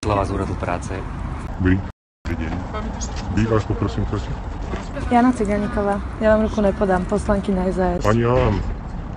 Slava z úradu práce. Vy vás poprosím, prosím. Jana Ciganíková. Ja vám ruku nepodám, poslankyňa SAS. Ani ja vám.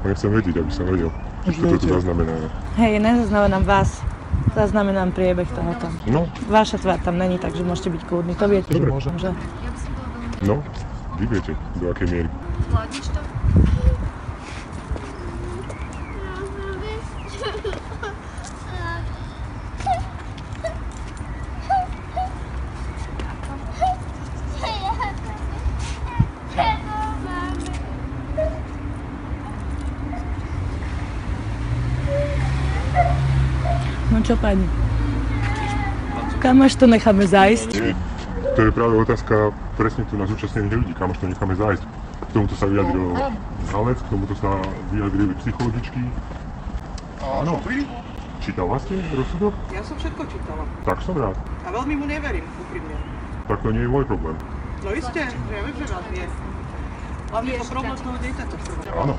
Ja chcem vedieť, aby som vedel, že toto tu zaznamenáme. Hej, nezaznamenám vás. Zaznamenám priebeh tohoto. No. Vaša tvár tam není, takže môžete byť kľudní. To viete, že môžem. No, vy viete, do akej miery. Zvládneš to? No čo, pani? Kam až to necháme zájsť? Nie, to je práve otázka presne tu na zúčastnených ľudí, kam až to necháme zájsť. K tomuto sa vyjadril znalec, k tomuto sa vyjadrili psychologičky. Áno. Čítala ste rozsudok? Ja som všetko čítala. Tak som rád. A veľmi mu neverím, úprimne. Tak to nie je môj problém. No isté, že ja viem, že vás nie. Hlavne to problém toho dieťaťa. Áno.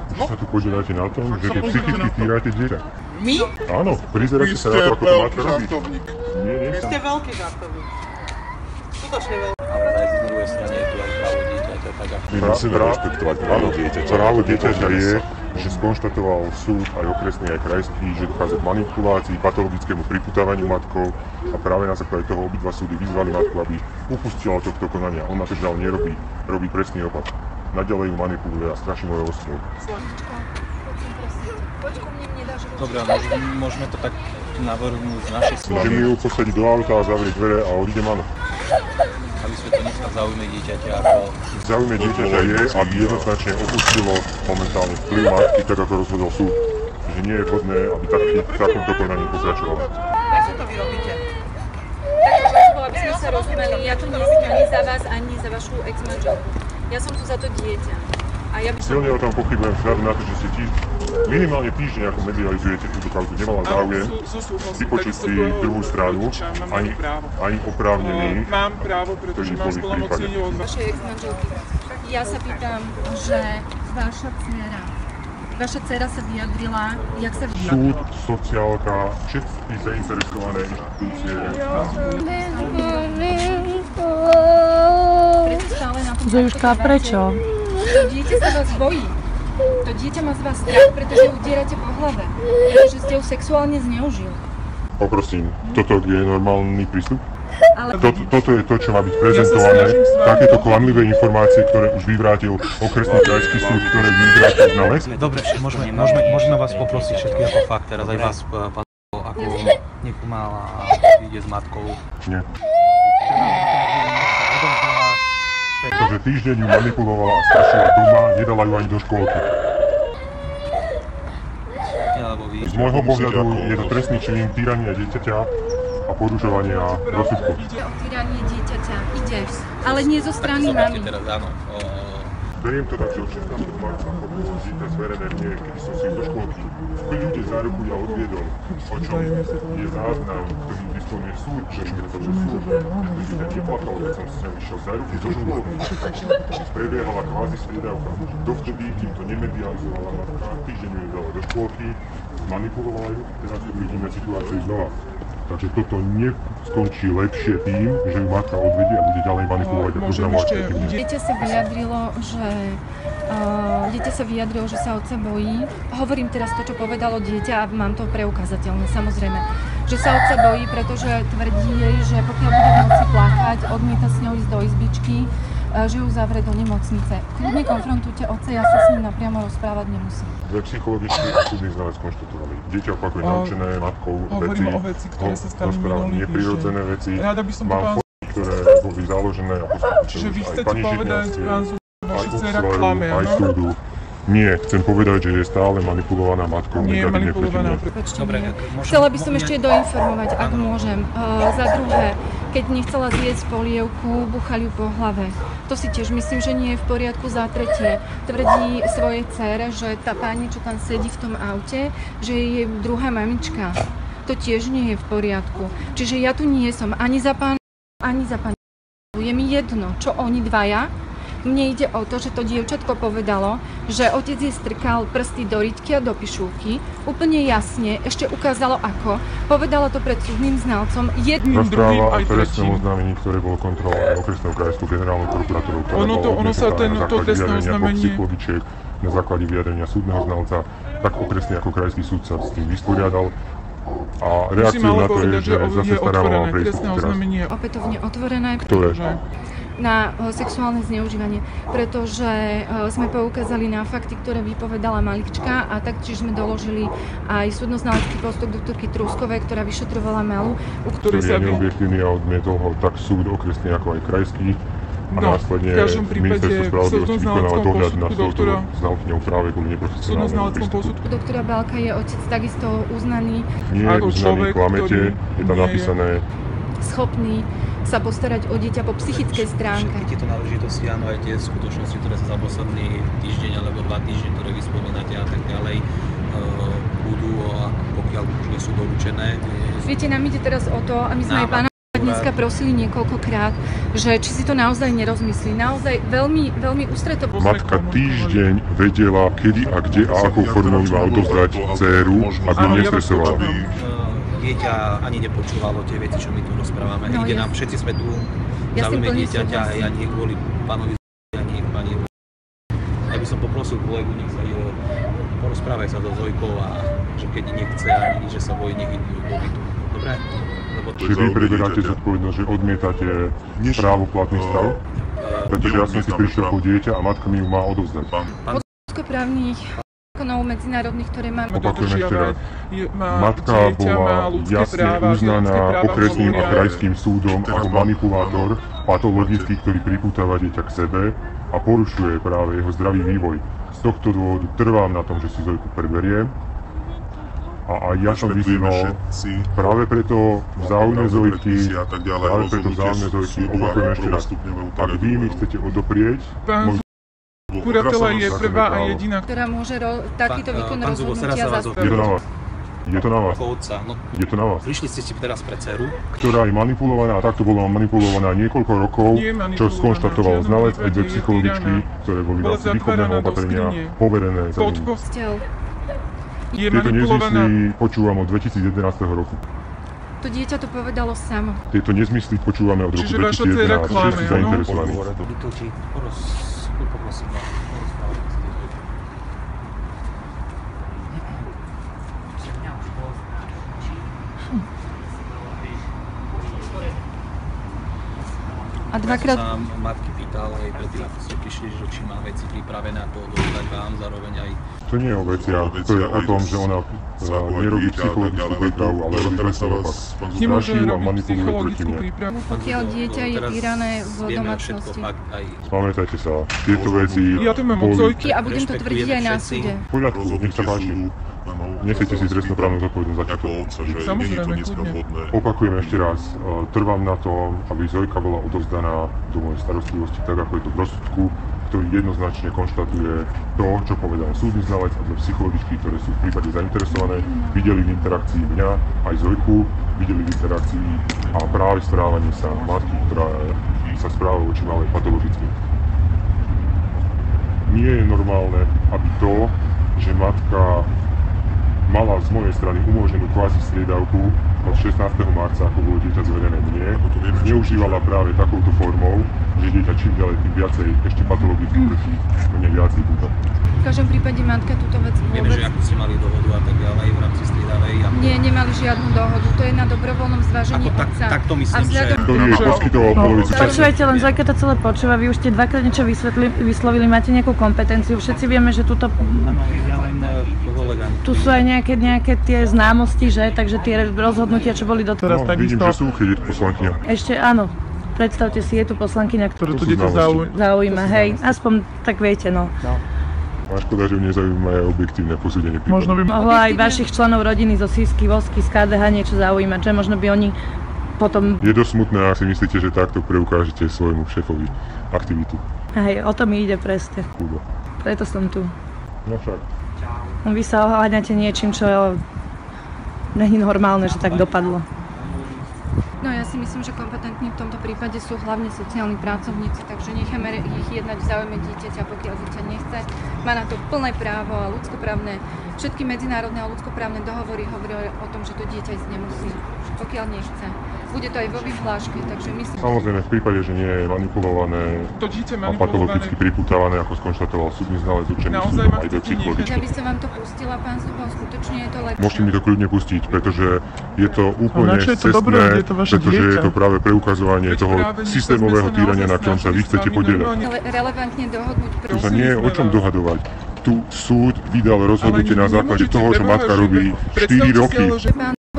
Vy sa tu podielate na tom, že keď psychicky týrate dieťa. My? Áno, prizerajte sa na to, ako to máte robiť. Nie, nie. Vy ste veľký žartovník. Skutočne veľký. Ale aj z druhej strany je tu aj právo dieťaťa, tak ako... My musíme rešpektovať právo dieťaťa. Právo dieťaťa je, že skonštatoval súd aj okresný, aj krajský, že dochádza k manipulácii, patologickému priputávaniu matkov a práve na základe toho obidva súdy vyzvali matku, aby upustila od tohto konania. On na to žiaľ nerobí, robí presný opak. Naďalej ju manipuluje a straší mojou ostrou. Dobre, môžeme to tak navrhnúť z našej strany. Môžeme ju posadiť do auta a zavrieť dvere a odídem, áno. Aby sme to nechali zaujme dieťaťa ako... Záujme dieťaťa je, aby jednoznačne opustilo momentálne vplyv matky, tak ako rozhodol súd. Že nie je vhodné, aby v takomto konaní pokračovalo. Prečo to vy robíte? Aby sme sa rozumeli, ja tu nie som ani za vás, ani za vašu ex-manželku. Ja som tu za to dieťa. A ja by som... Silne o tom pochybujem vzhľadom na to, že ste minimálne týždeň ako medializujete túto kauzu. Nemala záujem vypočuť si druhú stranu, ani oprávnených, Mám právo, pretože mám splnomocnenie od vašej ex-manželky. Ja sa pýtam, že vaša dcera sa vyjadrila, jak sa vyjadrila? súd, sociálka, všetky zainteresované inštitúcie. Prečo stále na tom Zojuška, prečo? To dieťa sa vás bojí. To dieťa má z vás strach, pretože udierate po hlave. Pretože ste ju sexuálne zneužili. Poprosím, toto je normálny prístup? Ale Toto je to, čo má byť prezentované. Takéto klamlivé informácie, ktoré už vyvrátil okresný krajský súd, ktoré vyvrátil znalec. Dobre, môžeme vás poprosiť všetky ako fakt, teraz aj vás, pán, ako nepomala ide s matkou. Nie. Pretože týždeň ju manipulovala a strašila doma, nedala ju ani do škôlky. Z môjho pohľadu je to trestný čin týrania dieťaťa a porušovania rozsudku. ide o týranie dieťaťa. Ide. Ale nie zo strany mami. Beriem to tak, že od 16. marca bolo dieťa zverené mne, kedy som si ju do škôlky v kľude za ruku ja odviedol, o čom je záznam, ktorý disponuje súd, že vyšetroval súd, že dieťa neplakalo, keď som s ňou išiel za ruky do škôlky. Prebiehala kvázi striedavka. Dovtedy, kým to nemedializovala matka, týždeň ju dala do škôlky, manipulovala ju, teraz uvidíme situáciu znova. Takže toto neskončí lepšie tým, že ju matka odvedie a bude ďalej manipulovať a programovať. Dieťa sa vyjadrilo, že sa otca bojí. Hovorím teraz to, čo povedalo dieťa a mám to preukázateľné, samozrejme. Že sa otca bojí, pretože tvrdí jej, že pokiaľ bude v noci plakať, odmieta s ňou ísť do izbičky, že ju zavrie do nemocnice. Kľudne konfrontujte otca, ja sa s ním napriamo rozprávať nemusím. Dve psychologicky a súdny znalec konštatovali. Dieťa opakuje naučené matkou veci, ktoré sa stali minulý neprirodzené veci. Rada by som mám fotky, ktoré boli založené a Čiže vy aj chcete pani povedať, Žitňanskej, pán aj vaša dcera Uxleru, klame, aj áno? súdu. Nie, chcem povedať, že je stále manipulovaná matkou. Nie je negatívne proti manipulovaná. mne. Dobre, Chcela by som ešte doinformovať, ak môžem. Za druhé, keď nechcela zjesť polievku, buchali ju po hlave. To si tiež myslím, že nie je v poriadku. Za tretie, tvrdí svojej dcére, že tá pani, čo tam sedí v tom aute, že je jej druhá mamička. To tiež nie je v poriadku. Čiže ja tu nie som ani za pán, ani za pani. Je mi jedno, čo oni dvaja. Mne ide o to, že to dievčatko povedalo, že otec jej strkal prsty do riťky a do pišúvky. Úplne jasne, ešte ukázalo ako. Povedala to pred súdnym znalcom. Rozpráva o trestnom oznámení, ktoré bolo kontrolované okresnou krajskou generálnou prokuratúrou, ktorá bola odmietnutá na základe vyjadrenia dvoch psychologičiek, na základe vyjadrenia súdneho znalca, tak okresný ako krajský súd sa s tým vysporiadal. A reakciou na to je, že zase stará mala prejsť teraz. Opätovne otvorené. Ktoré? Na sexuálne zneužívanie, pretože sme poukázali na fakty, ktoré vypovedala malička a taktiež sme doložili aj súdno-znalecký postup doktorky Trúskovej, ktorá vyšetrovala Melu. Ktorý je neobjektívny a odmietol ho tak súd okresný ako aj krajský. A následne ministerstvo spravodlivosti vykonalo dohľad na touto znalkyňou práve kvôli neprofesionálnemu prístupu. Doktora Bálka je otec takisto uznaný. Nie je uznaný, klamete, je tam napísané. Schopný sa postarať o dieťa po psychickej stránke. Všetky tieto náležitosti, áno, aj tie skutočnosti, ktoré sa za posledný týždeň alebo 2 týždne, ktoré vy spomínate a tak ďalej, budú, a pokiaľ už nie sú doručené. Viete, nám ide teraz o to, a my sme aj pána dneska prosili niekoľkokrát, že či si to naozaj nerozmyslí. Naozaj veľmi, veľmi ústretovo. Matka týždeň vedela, kedy a kde a akou formou má odovzdať dcéru, aby nestresovala. Dieťa ani nepočúvalo tie veci, čo my tu rozprávame. No, ide nám, všetci sme tu v záujme dieťaťa, ja nie kvôli pánovi, ani pani. Ja by som poprosil kolegu, nech sa porozprávaj sa do Zojkou a že keď nechce ani že sa bojí, nech idú do bytu. Dobre? Čiže vy preberáte zodpovednosť, že odmietate právoplatný stav? Pretože ja som si prišiel po dieťa a matka mi ju má odovzdať. Ľudskoprávnych zákonov medzinárodných, ktoré máme. Opakujem ešte raz. Matka bola jasne uznaná okresným a krajským súdom ako manipulátor, patologický, ktorý pripútava dieťa k sebe a porušuje práve jeho zdravý vývoj. Z tohto dôvodu trvám na tom, že si Zojku preberiem. A aj ja som vyzýval, práve preto v záujme Zojky, opakujem ešte raz, ak vy mi chcete odoprieť, Kuratela je prvá a jediná, ktorá môže takýto výkon rozhodnutia zastaviť. Je to na vás. Je to na vás. Prišli ste si teraz pre dceru, ktorá je manipulovaná, a takto bola manipulovaná niekoľko rokov, čo skonštatoval znalec aj dve psychologičky, ktoré boli v rámci výchovného opatrenia poverené za ním. Tieto nezmysly počúvam od 2011 roku. To dieťa to povedalo samo. Tieto nezmysly počúvame od roku 2011, všetci zainteresovaní. Poprosím vás, A dvakrát... Ja som sa matky pýtal aj predtým, ako ste prišli, že či má veci pripravené ako odovzdať vám, zároveň aj... To nie je o veciach, to je o tom, že ona nerobí psychologickú prípravu, ale robí presný opak. Straší a manipuluje proti mne. Pokiaľ dieťa je týrané v domácnosti. Pamätajte sa, tieto veci boli... A budem to tvrdiť aj na súde. V poriadku, nech sa páči. Nesiete si trestnoprávnu zodpovednosť za toto. Samozrejme, kľudne. Opakujem ešte raz, trvám na tom, aby Zojka bola odovzdaná do mojej starostlivosti, tak ako je to v rozsudku, ktorý jednoznačne konštatuje to, čo povedal súdny znalec a dve psychologičky, ktoré sú v prípade zainteresované, videli v interakcii mňa aj Zojku, videli v interakcii a práve správanie sa matky, ktorá sa správa voči malej patologicky. Nie je normálne, aby to, že matka mala z mojej strany umožnenú kvázi striedavku od 16. marca, ako bolo dieťa zverené mne, zneužívala práve takouto formou, že dieťa čím ďalej tým viacej ešte patologicky proti mne viacej búda. V každom prípade matka túto vec Vieme, vôbec... že ako ste mali dohodu a tak ďalej v rámci striedavej. Nie, nemali žiadnu dohodu, to je na dobrovoľnom zvážení otca. Tak to myslím, že... To nie je poskytoval polovicu času. Počúvajte, len Zojka to celé počúva, vy už ste dvakrát niečo vyslovili, máte nejakú kompetenciu, všetci vieme, že tuto... Tu sú aj nejaké tie známosti, že? Takže tie rozhodnutia, čo boli doteraz. No, vidím, že sú, keď je tu poslankyňa. Ešte áno. Predstavte si, je tu poslankyňa, ktorú To dieťa zaujíma, hej. Aspoň tak viete, no. A škoda, že mňa zaujíma aj objektívne posúdenie prípadu. Možno by Mohlo aj vašich členov rodiny zo Sisky, Vosky, z KDH niečo zaujímať, že možno by oni potom... Je dosť smutné, ak si myslíte, že takto preukážete svojmu šéfovi aktivitu. Hej, o to mi ide presne. Kúba. Preto som tu. No však. Vy sa oháňate niečím, čo není normálne, že tak dopadlo. No ja si myslím, že kompetentní v tomto prípade sú hlavne sociálni pracovníci, takže necháme ich jednať v záujme dieťaťa, pokiaľ dieťa nechce. Má na to plné právo a ľudskoprávne, všetky medzinárodné a ľudskoprávne dohovory hovoria o tom, že to dieťa ísť nemusí, pokiaľ nechce. Bude to aj vo vyhláške, takže myslím... Samozrejme, v prípade, že nie je manipulované a patologicky pripútavané, ako skonštatoval súdny znalec určený súdom aj do psychologičky. Ja by som vám to pustila, pán Zubov, skutočne je to lepšie. Môžete mi to kľudne pustiť, pretože je to úplne cestné, pretože je to práve preukazovanie toho systémového týrania, na ktorom sa vy chcete podieľať. Relevantne dohodnúť Tu sa nie je o čom dohadovať. Tu súd vydal rozhodnutie na základe toho, čo matka robí 4 roky.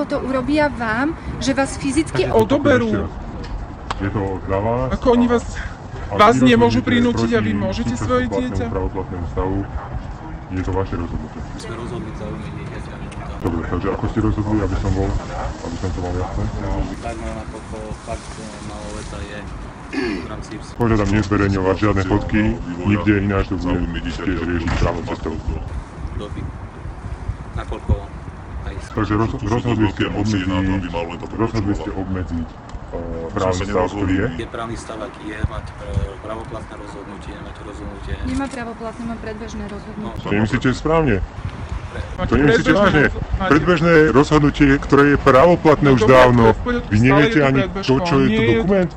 To urobia vám, že vás fyzicky odoberú. Je to za vás. Ako oni vás nemôžu prinútiť a vy môžete svoje dieťa? Pravoplatnému stavu. Je to vaše rozhodnutie. Sme rozhodli za dieťaťa. Dobre, takže ako ste rozhodli, aby som to mal jasné? Tak nakoľko fakt maloletá je v rámci... Požiadam nezverejňovať žiadne fotky, nikde ináč to bude tiež riešiť právnou cestou. Nakoľko aj... Takže rozhodli ste obmedziť právny stav, ktorý je? Je právny stav, aký je, mať pravoplatné rozhodnutie, máte rozhodnutie... Nemá pravoplatné, má predbežné rozhodnutie. To nemyslíte správne? To nemyslíte vážne? Predbežné rozhodnutie, ktoré je právoplatné už dávno. Vy neviete ani to, čo je to dokument?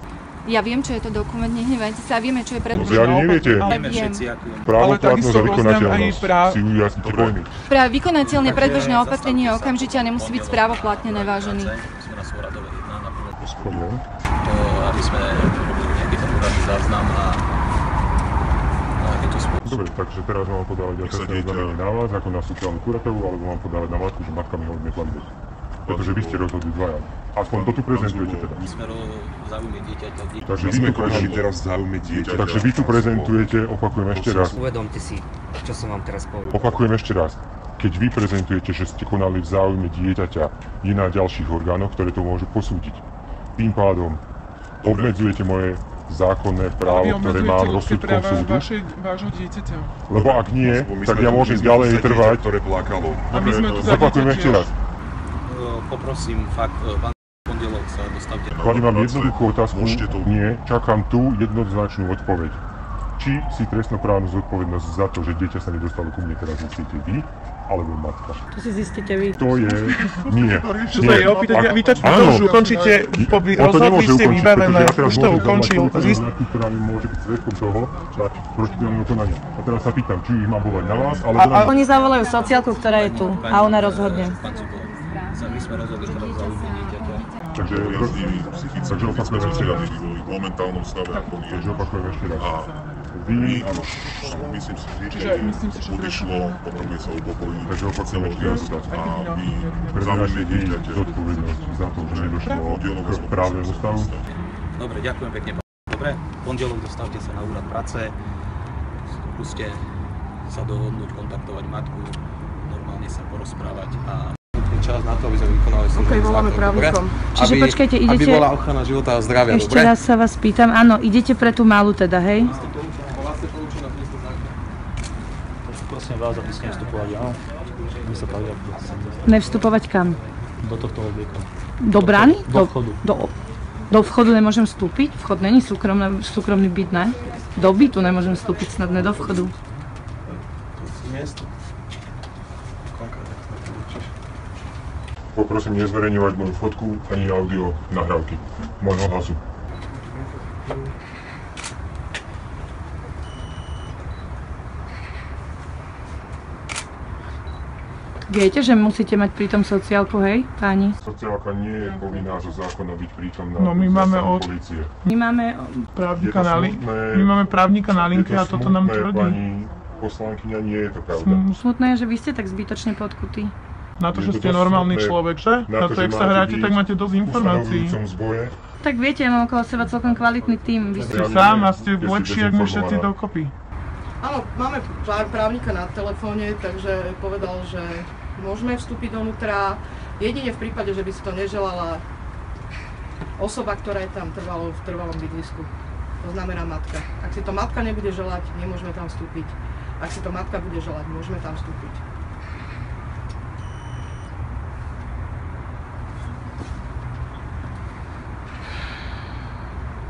Ja viem, čo je to dokument, nehnevajte sa, vieme, čo je predbežné. Zjavne neviete. Vieme všetci, aký je. Právoplatnosť a vykonateľnosť. Si ujasnite pojmy. Práve vykonateľné predbežné opatrenie okamžite a nemusí byť správoplatnené, vážený. Sme na súradové jedná na prvom. Aby sme robili nejaký ten úradný záznam a je to spôsob. Dobre, takže teraz mám podávať trestné oznámenie na vás, ako na sociálnu kuratovu, alebo mám podávať na matku, že matka mi ho odmietla. Pretože vy ste rozhodli dvaja. Aspoň to tu prezentujete teda. My sme v záujme dieťaťa. Takže vy tu prezentujete, opakujem ešte raz. Uvedomte si, čo som vám teraz povedal. Opakujem ešte raz. Keď vy prezentujete, že ste konali v záujme dieťaťa, je na ďalších orgánoch, ktoré to môžu posúdiť. Tým pádom obmedzujete moje zákonné právo, ktoré mám rozsudkom súdu. Vášho dieťaťa. Lebo ak nie, tak ja môžem ďalej trvať. Opakujem ešte raz. Poprosím fakt, pán Pondelok sa dostavte. Kladím vám jednoduchú otázku, nie, čakám tú jednoznačnú odpoveď. Či si trestnoprávnu zodpovednosť za to, že dieťa sa nedostalo ku mne, teraz zistíte vy, alebo matka. To si zistíte vy. To je... Nie. Čo sa je opýtať, vy to už ukončíte, rozhodli ste vybavené, už to ukončil. Ktorá mi môže byť svedkom toho, dať protiprávneho konania. A teraz sa pýtam, či ich mám volať na vás, alebo na mňa. Oni zavolajú sociálku, ktorá je tu a ona rozhodne. My sme rozhodli teraz za ľudí dieťaťa. Takže opakujem ešte raz. V momentálnom stave, ako nie. Takže opakujem ešte raz. Vy, áno, myslím si, že odišlo, potrebuje sa upokojiť. Takže opakujem ešte raz. A vy preberáte vy zodpovednosť za to, že nedošlo k právnemu stavu. Dobre, ďakujem pekne. Dobre, pondelok dostavte sa na úrad práce. Skúste sa dohodnúť, kontaktovať matku, normálne sa porozprávať a čas na to, aby sme vykonali súdny voláme právnikom. Čiže počkajte, idete... Aby bola ochrana života a zdravia, Ešte raz sa vás pýtam, áno, idete pre tú malú teda, hej? Prosím vás, aby ste nevstupovali, áno? My sa tak Nevstupovať kam? Do tohto objektu. Do brány? Do vchodu. Do vchodu nemôžem vstúpiť? Vchod není súkromný byt, ne? Do bytu nemôžem vstúpiť, snad ne do vchodu. Miesto. Poprosím nezverejňovať moju fotku ani audio nahrávky môjho hlasu. Viete, že musíte mať pritom sociálku, hej, páni? Sociálka nie je povinná zo zákona byť prítomná. No my máme polície. My máme právnika na linke a toto nám tvrdí. Pani poslankyňa, nie je to pravda. Smutné je, že vy ste tak zbytočne podkutí. Na to, že ste normálny človek, že? Na to, jak sa hráte, tak máte dosť informácií. Tak viete, ja mám okolo seba celkom kvalitný tím. Vy ste sám a ste lepší, jak my všetci dokopy. Áno, máme právnika na telefóne, takže povedal, že môžeme vstúpiť donútra. Jedine v prípade, že by si to neželala osoba, ktorá je tam trvalo v trvalom bydlisku. To znamená matka. Ak si to matka nebude želať, nemôžeme tam vstúpiť. Ak si to matka bude želať, môžeme tam vstúpiť.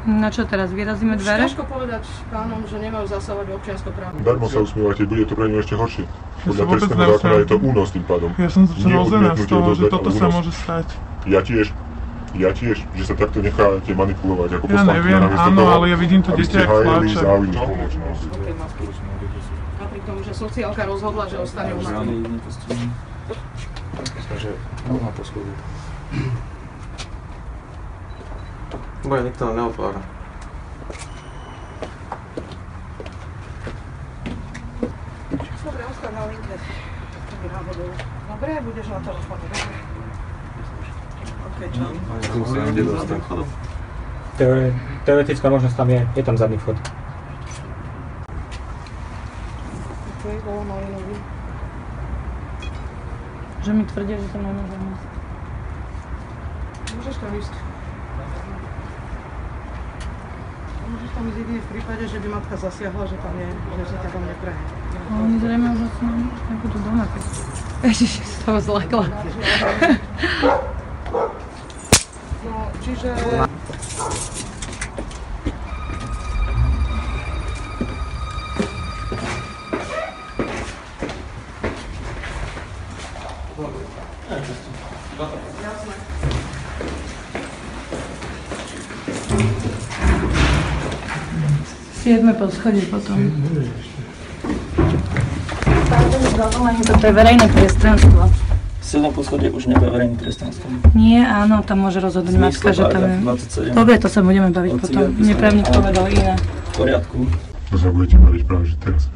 Na čo teraz? Vyrazíme dvere? Ťažko povedať pánom, že nemajú zasahovať občianskoprávne. Darmo sa usmievate, bude to pre ňu ešte horšie. Podľa trestného zákona je to únos tým pádom. Ja som zrozená z toho, že toto sa môže stať. Ja tiež, že sa takto necháte manipulovať ako poslankyňa. Ja neviem, áno, ale ja vidím to dieťa, jak pláče. Napriek tomu, že sociálka rozhodla, že ostane u nás. Takže noha po schode. Boja, nikto nám neotvára. Dobre, ostaň na linke. Dobre, budeš na telefóne, dobre. Teoretická možnosť tam je tam zadný vchod. Bolo malinový. Že mi tvrdia, že tam nemôžem ísť. Môžeš tam ísť. Môžeš tam ísť jedine v prípade, že by matka zasiahla, že tam je, že sa ťa tam neprehne. Oni zrejme už asi nebudú doma, keď... Ježiš, z toho zlekla. No, čiže... Siedme poschodie potom. Toto je verejné priestranstvo. 7 poschodie už nebude verejné priestranstvo. Nie, áno, tam môže rozhodnúť matka, že tam je. Dobre, to sa budeme baviť potom. Mne právnik povedal iné. V poriadku. To sa budete baviť práve, že teraz.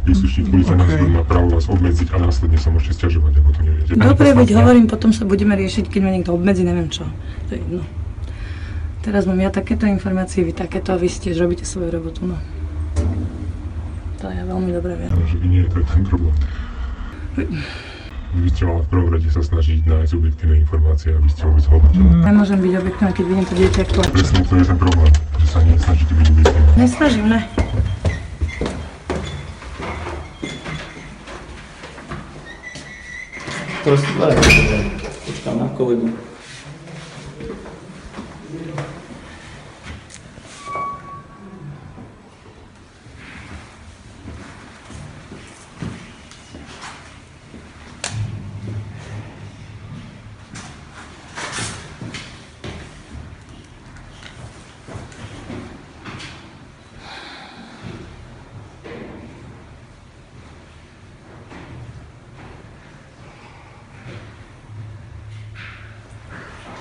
Príslušník policajného zboru má právo vás obmedziť a následne sa môžete sťažovať, ako to neviete. Dobre, veď hovorím, potom sa budeme riešiť, keď ma niekto obmedzí, neviem čo. To je jedno. Teraz mám ja takéto informácie, vy takéto a vy tiež robíte svoju robotu, no. To ja veľmi dobre viem. Áno, že vy nie, to je ten problém. Vy ste mali v prvom rade sa snažiť nájsť objektívne informácie, aby ste vôbec hodnotili. Nemôžem byť objektívna, keď vidím to dieťa, ako plače. Presne, to je ten problém, že sa nesnažíte byť objektívne. Nesnažím, ne. Proste, počkám na kolegu.